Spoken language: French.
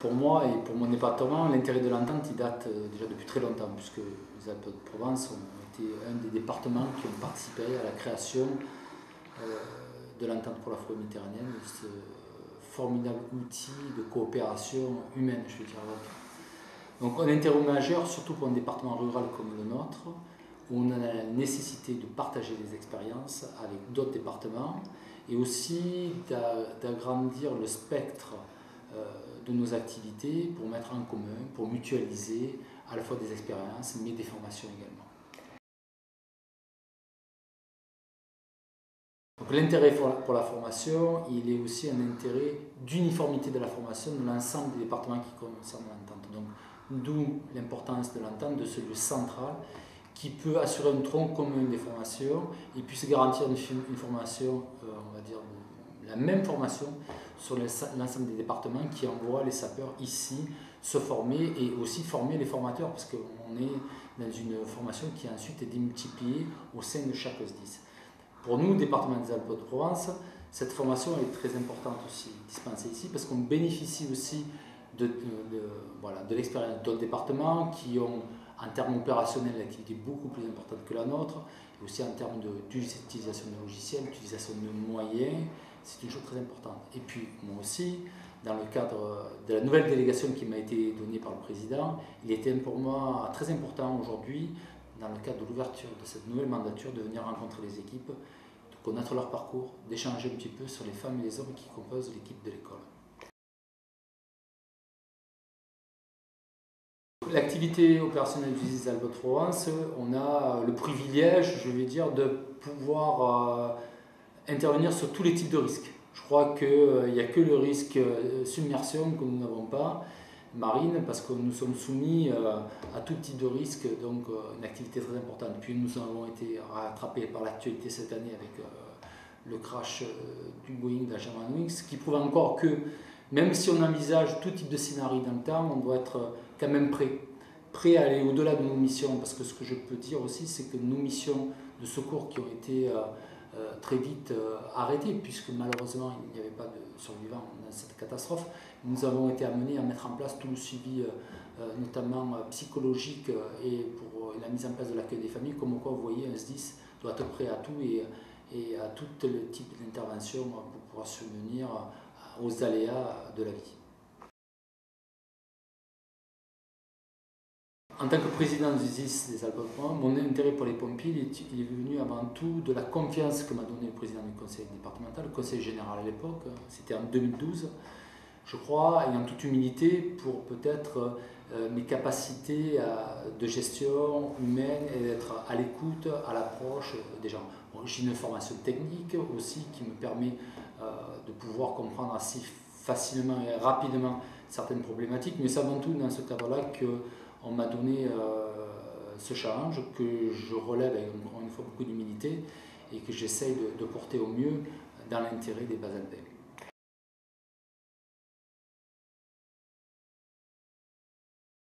Pour moi et pour mon département, l'intérêt de l'entente il date déjà depuis très longtemps, puisque les Alpes-de-Provence ont été un des départements qui ont participé à la création de l'entente pour la forêt méditerranéenne, ce formidable outil de coopération humaine, je veux dire. Donc un intérêt majeur, surtout pour un département rural comme le nôtre, où on a la nécessité de partager des expériences avec d'autres départements et aussi d'agrandir le spectre de nos activités pour mettre en commun, pour mutualiser à la fois des expériences mais des formations également. Donc l'intérêt pour la formation, il est aussi un intérêt d'uniformité de la formation de l'ensemble des départements qui concernent l'entente. Donc d'où l'importance de l'entente, de ce lieu central qui peut assurer un tronc commun des formations et puis se garantir une formation, on va dire, la même formation sur l'ensemble des départements qui envoient les sapeurs ici se former et aussi former les formateurs parce qu'on est dans une formation qui ensuite est démultipliée au sein de chaque SDIS. Pour nous, département des Alpes-de-Provence, cette formation est très importante aussi dispensée ici parce qu'on bénéficie aussi de l'expérience d'autres départements qui ont en termes opérationnels l'activité beaucoup plus importante que la nôtre et aussi en termes d'utilisation de logiciels, d'utilisation de moyens, c'est une chose très importante. Et puis moi aussi, dans le cadre de la nouvelle délégation qui m'a été donnée par le président, il était pour moi très important aujourd'hui, dans le cadre de l'ouverture de cette nouvelle mandature, de venir rencontrer les équipes, de connaître leur parcours, d'échanger un petit peu sur les femmes et les hommes qui composent l'équipe de l'école. L'activité opérationnelle du SDIS Alpes-de-Provence, on a le privilège, je vais dire, de pouvoir intervenir sur tous les types de risques. Je crois qu'il n'y a que le risque submersion que nous n'avons pas, marine, parce que nous sommes soumis à tout type de risque, donc une activité très importante. Puis nous avons été rattrapés par l'actualité cette année avec le crash du Boeing de la Germanwings, ce qui prouve encore que même si on envisage tout type de scénario dans le temps, on doit être quand même prêt à aller au-delà de nos missions, parce que ce que je peux dire aussi, c'est que nos missions de secours qui ont été très vite arrêtées, puisque malheureusement il n'y avait pas de survivants dans cette catastrophe, nous avons été amenés à mettre en place tout le suivi, notamment psychologique, et pour la mise en place de l'accueil des familles, comme quoi vous voyez, un SDIS doit être prêt à tout et à tout le type d'intervention pour pouvoir subvenir aux aléas de la vie. En tant que président du SDIS des Alpes-de-Provence, mon intérêt pour les pompiers il est venu avant tout de la confiance que m'a donné le président du conseil départemental, le conseil général à l'époque, c'était en 2012, je crois, et en toute humilité pour peut-être mes capacités de gestion humaine et d'être à l'écoute, à l'approche des gens. Bon, j'ai une formation technique aussi qui me permet de pouvoir comprendre assez facilement et rapidement certaines problématiques, mais c'est avant tout dans ce cadre-là qu'on m'a donné ce challenge que je relève avec encore une fois beaucoup d'humilité et que j'essaye de porter au mieux dans l'intérêt des Bas-Alpins.